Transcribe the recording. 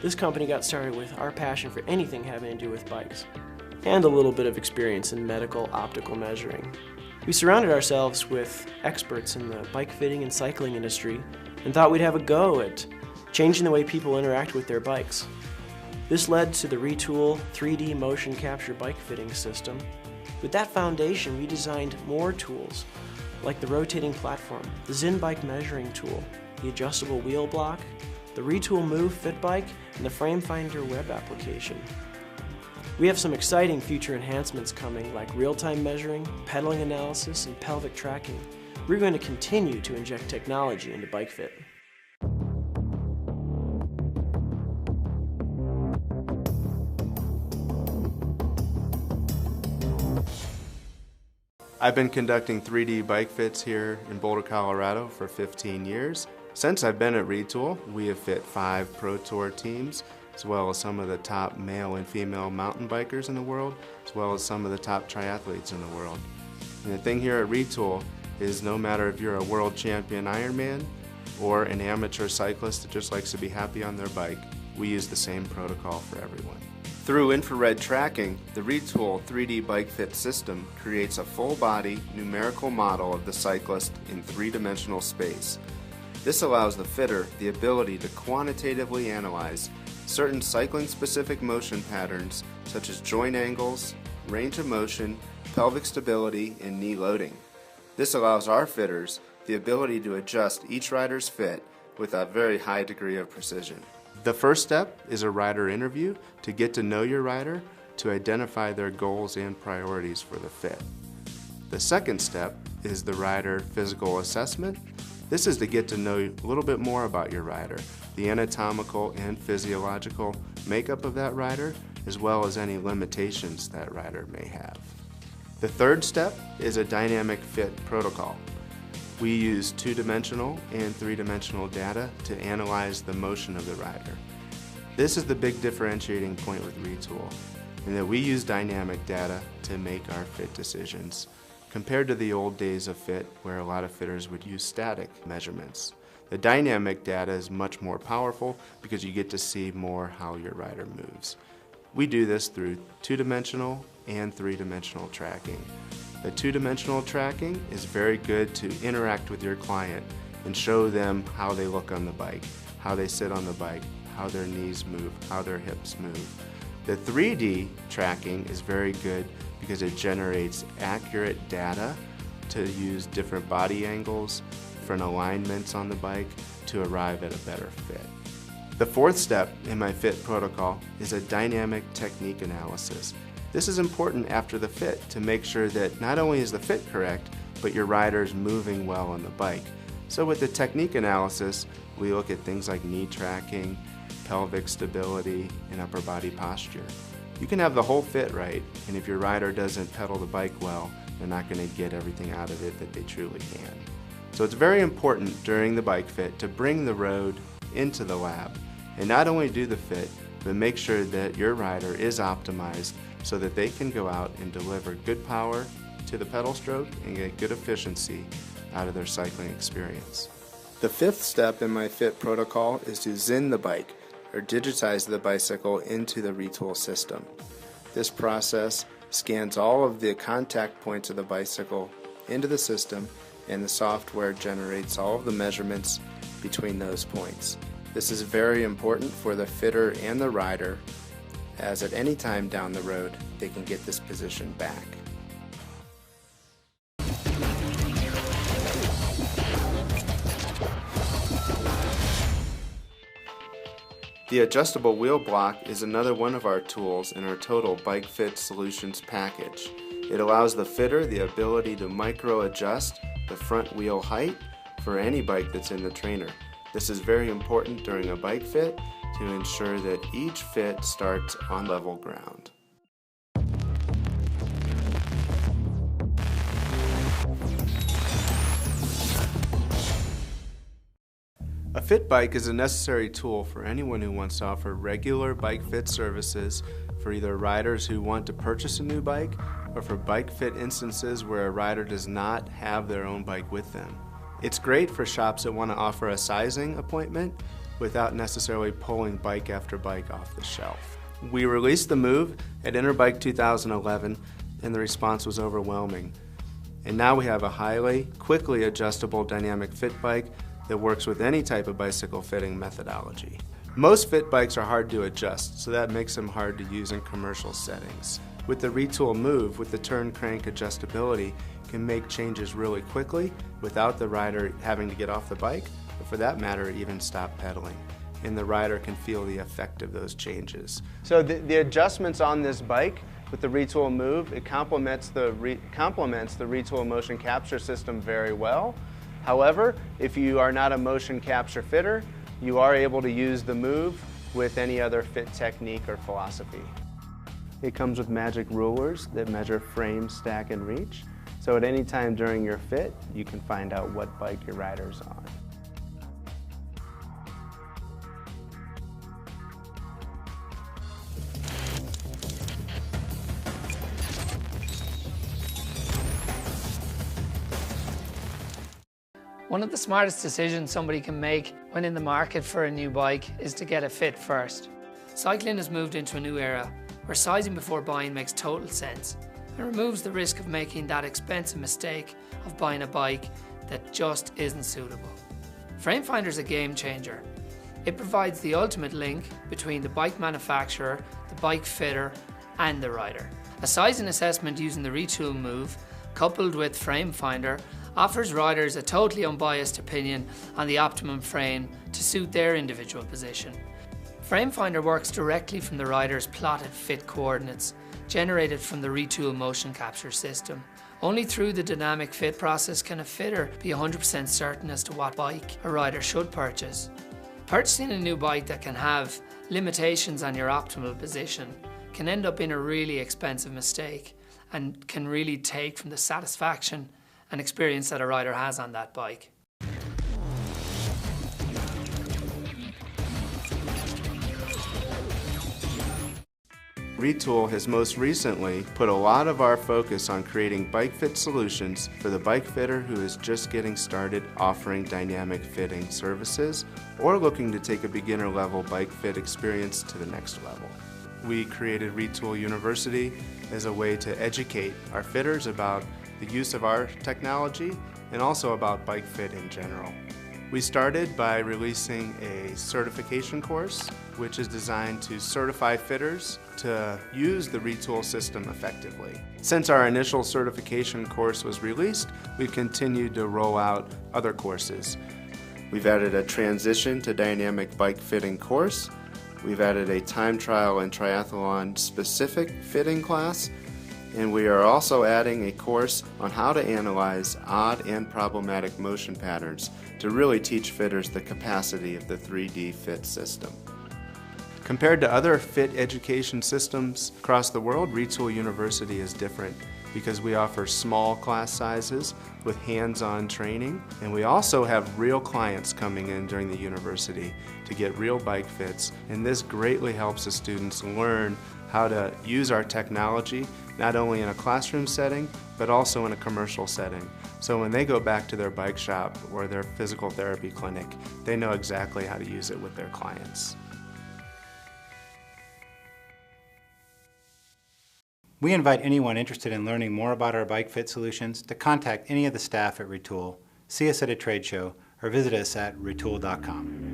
This company got started with our passion for anything having to do with bikes, and a little bit of experience in medical optical measuring. We surrounded ourselves with experts in the bike fitting and cycling industry and thought we'd have a go at changing the way people interact with their bikes. This led to the Retul 3D motion capture bike fitting system. With that foundation, we designed more tools, like the rotating platform, the Zen bike measuring tool, the adjustable wheel block, the Retul Move Fit Bike, and the Frame Finder web application. We have some exciting future enhancements coming, like real-time measuring, pedaling analysis, and pelvic tracking. We're going to continue to inject technology into bike fit. I've been conducting 3D bike fits here in Boulder, Colorado for 15 years. Since I've been at Retul, we have fit 5 Pro Tour teams, as well as some of the top male and female mountain bikers in the world, as well as some of the top triathletes in the world. And the thing here at Retul is no matter if you're a world champion Ironman or an amateur cyclist that just likes to be happy on their bike, we use the same protocol for everyone. Through infrared tracking, the Retul 3D Bike Fit system creates a full-body numerical model of the cyclist in 3-dimensional space. This allows the fitter the ability to quantitatively analyze certain cycling-specific motion patterns such as joint angles, range of motion, pelvic stability, and knee loading. This allows our fitters the ability to adjust each rider's fit with a very high degree of precision. The first step is a rider interview to get to know your rider, to identify their goals and priorities for the fit. The second step is the rider physical assessment. This is to get to know a little bit more about your rider, the anatomical and physiological makeup of that rider, as well as any limitations that rider may have. The third step is a dynamic fit protocol. We use 2-dimensional and 3-dimensional data to analyze the motion of the rider. This is the big differentiating point with Retul, in that we use dynamic data to make our fit decisions, compared to the old days of fit where a lot of fitters would use static measurements. The dynamic data is much more powerful because you get to see more how your rider moves. We do this through 2-dimensional and 3-dimensional tracking. The 2-dimensional tracking is very good to interact with your client and show them how they look on the bike, how they sit on the bike, how their knees move, how their hips move. The 3D tracking is very good because it generates accurate data to use different body angles, different alignments on the bike to arrive at a better fit. The fourth step in my fit protocol is a dynamic technique analysis. This is important after the fit to make sure that not only is the fit correct, but your rider is moving well on the bike. So with the technique analysis, we look at things like knee tracking, pelvic stability, and upper body posture. You can have the whole fit right, and if your rider doesn't pedal the bike well, they're not going to get everything out of it that they truly can. So it's very important during the bike fit to bring the road into the lab and not only do the fit, but make sure that your rider is optimized so that they can go out and deliver good power to the pedal stroke and get good efficiency out of their cycling experience. The fifth step in my fit protocol is to Zen the bike, or digitize the bicycle into the Retul system. This process scans all of the contact points of the bicycle into the system, and the software generates all of the measurements between those points. This is very important for the fitter and the rider, as at any time down the road they can get this position back. The adjustable wheel block is another one of our tools in our total Bike Fit Solutions package. It allows the fitter the ability to micro-adjust the front wheel height for any bike that's in the trainer. This is very important during a bike fit to ensure that each fit starts on level ground. A fit bike is a necessary tool for anyone who wants to offer regular bike fit services for either riders who want to purchase a new bike or for bike fit instances where a rider does not have their own bike with them. It's great for shops that want to offer a sizing appointment without necessarily pulling bike after bike off the shelf. We released the Move at Interbike 2011, and the response was overwhelming. And now we have a highly, quickly adjustable dynamic fit bike that works with any type of bicycle fitting methodology. Most fit bikes are hard to adjust, so that makes them hard to use in commercial settings. With the Retul Move, with the turn crank adjustability, can make changes really quickly without the rider having to get off the bike, or for that matter, even stop pedaling. And the rider can feel the effect of those changes. So the adjustments on this bike with the Retul Move, it complements the Retul motion capture system very well. However, if you are not a motion capture fitter, you are able to use the Move with any other fit technique or philosophy. It comes with magic rulers that measure frame, stack, and reach. So at any time during your fit, you can find out what bike your rider's on. One of the smartest decisions somebody can make when in the market for a new bike is to get it fit first. Cycling has moved into a new era where sizing before buying makes total sense and removes the risk of making that expensive mistake of buying a bike that just isn't suitable. Framefinder is a game changer. It provides the ultimate link between the bike manufacturer, the bike fitter, and the rider. A sizing assessment using the Retul Move, coupled with Framefinder, offers riders a totally unbiased opinion on the optimum frame to suit their individual position. Framefinder works directly from the rider's plotted fit coordinates, generated from the Retul motion capture system. Only through the dynamic fit process can a fitter be 100% certain as to what bike a rider should purchase. Purchasing a new bike that can have limitations on your optimal position can end up being a really expensive mistake and can really take from the satisfaction and experience that a rider has on that bike. Retul has most recently put a lot of our focus on creating bike fit solutions for the bike fitter who is just getting started offering dynamic fitting services or looking to take a beginner level bike fit experience to the next level. We created Retul University as a way to educate our fitters about the use of our technology and also about bike fit in general. We started by releasing a certification course which is designed to certify fitters to use the Retul system effectively. Since our initial certification course was released, we've continued to roll out other courses. We've added a transition to dynamic bike fitting course. We've added a time trial and triathlon specific fitting class. And we are also adding a course on how to analyze odd and problematic motion patterns to really teach fitters the capacity of the 3D fit system. Compared to other fit education systems across the world, Retul University is different because we offer small class sizes with hands-on training, and we also have real clients coming in during the university to get real bike fits, and this greatly helps the students learn how to use our technology not only in a classroom setting, but also in a commercial setting. So when they go back to their bike shop or their physical therapy clinic, they know exactly how to use it with their clients. We invite anyone interested in learning more about our bike fit solutions to contact any of the staff at Retul, see us at a trade show, or visit us at retul.com.